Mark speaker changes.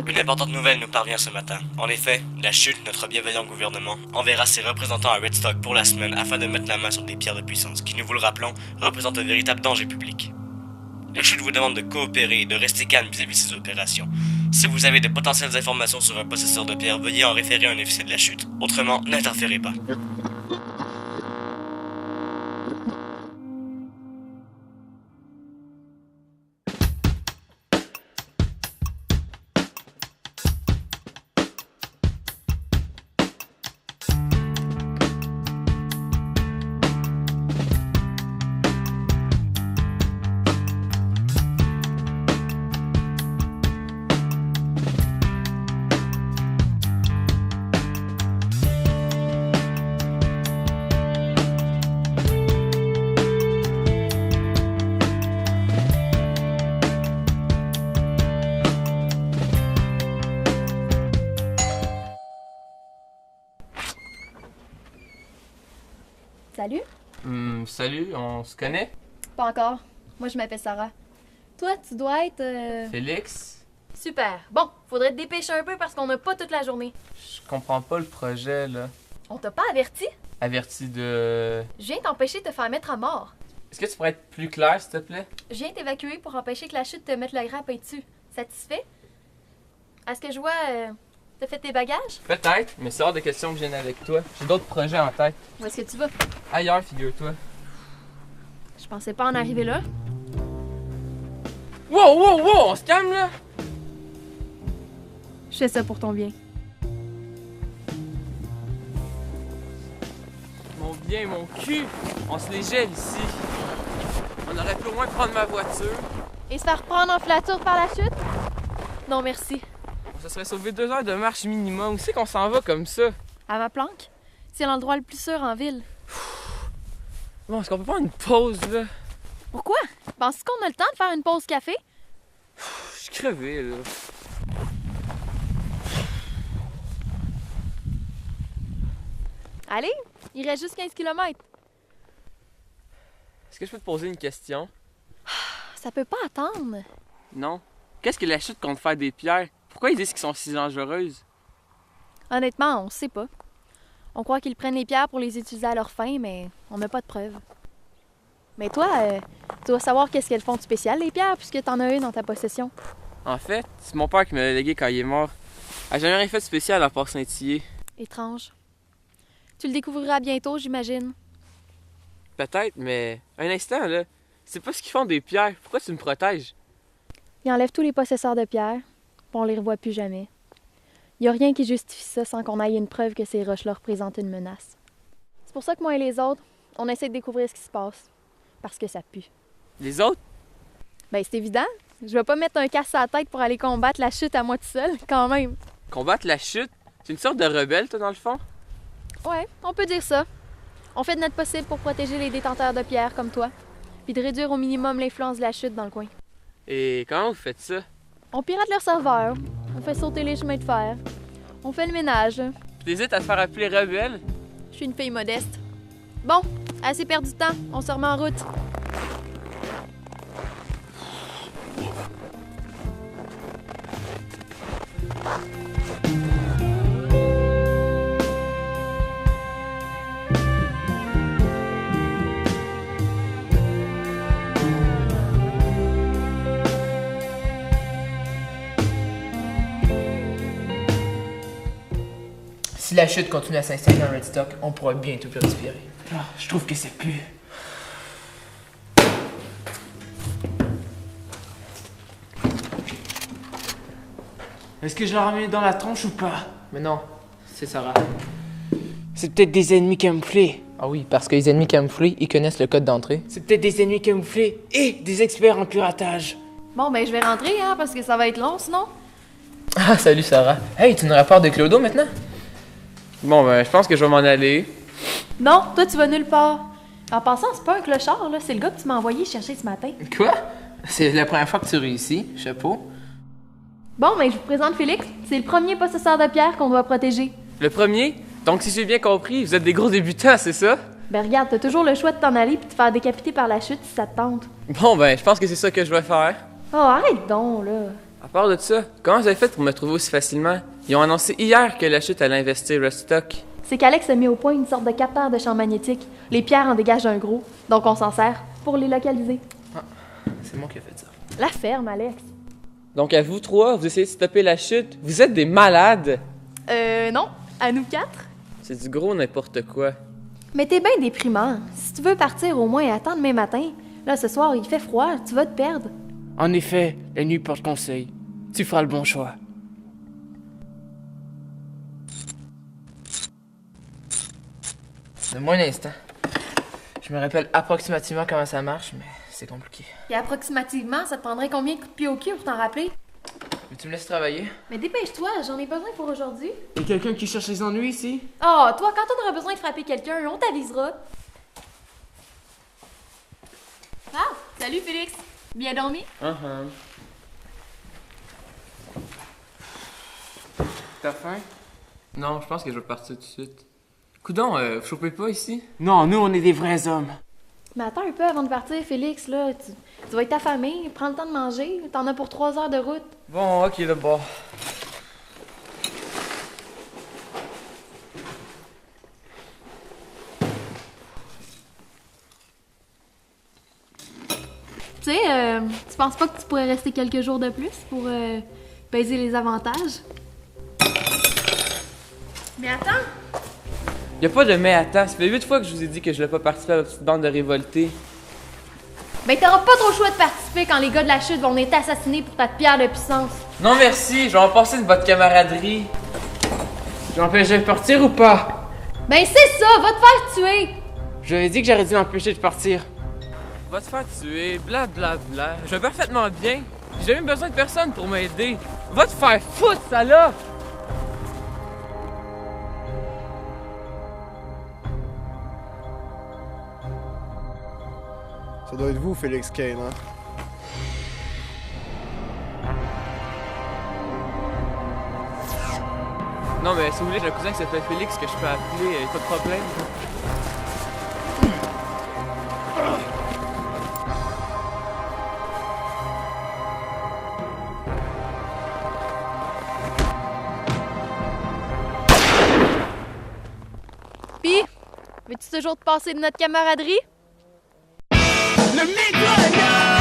Speaker 1: Une importante nouvelle nous parvient ce matin. En effet, la chute, notre bienveillant gouvernement, enverra ses représentants à Redstock pour la semaine afin de mettre la main sur des pierres de puissance qui, nous vous le rappelons, représentent un véritable danger public. La chute vous demande de coopérer et de rester calme vis-à-vis de ces opérations. Si vous avez de potentielles informations sur un possesseur de pierres, veuillez en référer à un officier de la chute. Autrement, n'interférez pas.
Speaker 2: Salut?
Speaker 3: Salut, on se connaît?
Speaker 2: Pas encore. Moi, je m'appelle Sarah. Toi, tu dois être...
Speaker 3: Félix?
Speaker 2: Super. Bon, faudrait te dépêcher un peu parce qu'on n'a pas toute la journée.
Speaker 3: Je comprends pas le projet, là.
Speaker 2: On t'a pas averti?
Speaker 3: Averti de...
Speaker 2: Je viens t'empêcher de te faire mettre à mort.
Speaker 3: Est-ce que tu pourrais être plus clair, s'il te plaît?
Speaker 2: Je viens t'évacuer pour empêcher que la chute te mette le grappin dessus. Satisfait? À ce que je vois, t'as fait tes bagages?
Speaker 3: Peut-être, mais c'est hors de question que je vienne avec toi. J'ai d'autres projets en tête.
Speaker 2: Où est-ce que tu vas?
Speaker 3: Ailleurs, figure-toi.
Speaker 2: Je pensais pas en arriver là.
Speaker 3: Wow! On se calme, là!
Speaker 2: Je fais ça pour ton bien.
Speaker 3: Mon bien, mon cul! On se les gèle ici. On aurait pu au moins prendre ma voiture.
Speaker 2: Et se faire prendre en flature par la chute? Non, merci.
Speaker 3: On se serait sauvé 2 heures de marche minimum. Où c'est qu'on s'en va comme ça?
Speaker 2: À ma planque? C'est l'endroit le plus sûr en ville.
Speaker 3: Bon, est-ce qu'on peut prendre une pause, là?
Speaker 2: Pourquoi? Penses-tu qu'on a le temps de faire une pause café?
Speaker 3: Je suis crevé, là.
Speaker 2: Allez, il reste juste 15 km.
Speaker 3: Est-ce que je peux te poser une question?
Speaker 2: Ça peut pas attendre.
Speaker 3: Non. Qu'est-ce que la chute compte faire des pierres? Pourquoi ils disent qu'ils sont si dangereuses?
Speaker 2: Honnêtement, on sait pas. On croit qu'ils prennent les pierres pour les utiliser à leur fin, mais on n'a pas de preuves. Mais toi, tu dois savoir qu'est-ce qu'elles font de spécial, les pierres, puisque t'en as une dans ta possession.
Speaker 3: En fait, c'est mon père qui me l'a légué quand il est mort. Elle a jamais rien fait de spécial à part scintiller.
Speaker 2: Étrange. Tu le découvriras bientôt, j'imagine.
Speaker 3: Peut-être, mais un instant, là. C'est pas ce qu'ils font des pierres. Pourquoi tu me protèges?
Speaker 2: Ils enlèvent tous les possesseurs de pierres, puis on les revoit plus jamais. Il n'y a rien qui justifie ça sans qu'on aille une preuve que ces roches-là représentent une menace. C'est pour ça que moi et les autres, on essaie de découvrir ce qui se passe. Parce que ça pue.
Speaker 3: Les autres?
Speaker 2: Ben, c'est évident. Je vais pas mettre un casse à la tête pour aller combattre la chute à moi tout seul, quand même.
Speaker 3: Combattre la chute? C'est une sorte de rebelle, toi, dans le fond?
Speaker 2: Ouais, on peut dire ça. On fait de notre possible pour protéger les détenteurs de pierres comme toi, puis de réduire au minimum l'influence de la chute dans le coin.
Speaker 3: Et comment vous faites ça?
Speaker 2: On pirate leurs serveurs, on fait sauter les chemins de fer, on fait le ménage.
Speaker 3: Tu t'hésites à te faire appeler rebelle?
Speaker 2: Je suis une fille modeste. Bon, assez perdu de temps, on se remet en route.
Speaker 4: Si la chute continue à s'installer dans Redstock, on pourra bientôt plus respirer.
Speaker 5: Je trouve que c'est plus. Est-ce que je la remets dans la tronche ou pas?
Speaker 4: Mais non, c'est Sarah.
Speaker 5: C'est peut-être des ennemis camouflés.
Speaker 4: Ah oui, parce que les ennemis camouflés, ils connaissent le code d'entrée.
Speaker 5: C'est peut-être des ennemis camouflés et des experts en piratage.
Speaker 2: Bon, ben je vais rentrer, hein, parce que ça va être long sinon.
Speaker 4: Ah, salut Sarah. Hey, tu nous rapportes de Clodo maintenant?
Speaker 3: Bon, ben, je pense que je vais m'en aller.
Speaker 2: Non, toi tu vas nulle part. En passant, c'est pas un clochard, là, c'est le gars que tu m'as envoyé chercher ce matin.
Speaker 4: Quoi? C'est la première fois que tu réussis, chapeau.
Speaker 2: Bon, ben je vous présente Félix. C'est le premier possesseur de pierre qu'on doit protéger.
Speaker 3: Le premier? Donc, si j'ai bien compris, vous êtes des gros débutants, c'est ça?
Speaker 2: Ben regarde, t'as toujours le choix de t'en aller puis de te faire décapiter par la chute si ça te tente.
Speaker 3: Bon, ben, je pense que c'est ça que je vais faire.
Speaker 2: Oh, arrête donc, là.
Speaker 3: À part de ça, comment vous avez fait pour me trouver aussi facilement? Ils ont annoncé hier que la chute allait investir Redstock.
Speaker 2: C'est qu'Alex a mis au point une sorte de capteur de champ magnétique. Les pierres en dégagent un gros, donc on s'en sert pour les localiser.
Speaker 4: C'est moi qui ai fait ça.
Speaker 2: La ferme, Alex.
Speaker 3: Donc à vous trois, vous essayez de stopper la chute. Vous êtes des malades!
Speaker 2: Non, à nous 4.
Speaker 3: C'est du gros n'importe quoi.
Speaker 2: Mais t'es bien déprimant. Si tu veux partir au moins attends demain matin. Là, ce soir, il fait froid, tu vas te perdre.
Speaker 5: En effet, la nuit porte conseil. Tu feras le bon choix.
Speaker 4: Donne-moi un instant. Je me rappelle approximativement comment ça marche, mais c'est compliqué.
Speaker 2: Et approximativement, ça te prendrait combien de coups de pied au cul pour t'en rappeler?
Speaker 4: Veux-tu me laisser travailler?
Speaker 2: Mais dépêche-toi, j'en ai besoin pour aujourd'hui.
Speaker 5: Et quelqu'un qui cherche les ennuis ici?
Speaker 2: Oh, toi, quand on aura besoin de frapper quelqu'un, on t'avisera. Ah, salut Félix. Bien dormi?
Speaker 3: T'as faim? Non, je pense que je vais partir tout de suite. Coudon, vous chopez pas ici?
Speaker 5: Non, nous, on est des vrais hommes.
Speaker 2: Mais attends un peu avant de partir, Félix, là. Tu vas être affamé, prends le temps de manger. T'en as pour 3 heures de route.
Speaker 3: Bon, ok, d'abord.
Speaker 2: Tu sais, tu penses pas que tu pourrais rester quelques jours de plus pour peser les avantages? Mais attends!
Speaker 3: Y'a pas de mais attends, ça fait 8 fois que je vous ai dit que je voulais pas participer à la petite bande de révoltés.
Speaker 2: Ben t'auras pas trop le choix de participer quand les gars de la chute vont être assassinés pour ta pierre de puissance.
Speaker 3: Non merci, je vais en passer de votre camaraderie.
Speaker 5: J'empêche de partir ou pas?
Speaker 2: Ben c'est ça, va te faire tuer!
Speaker 5: J'avais dit que j'aurais dû l'empêcher de partir.
Speaker 3: Va te faire tuer, blablabla. Je vais parfaitement bien. J'ai même besoin de personne pour m'aider. Va te faire foutre, ça là!
Speaker 6: Ça doit être vous, Félix Kane, hein?
Speaker 3: Non mais si vous voulez, j'ai un cousin qui s'appelle Félix que je peux appeler, pas de problème.
Speaker 2: Pis, veux-tu toujours te passer de notre camaraderie?
Speaker 7: Le micro est là!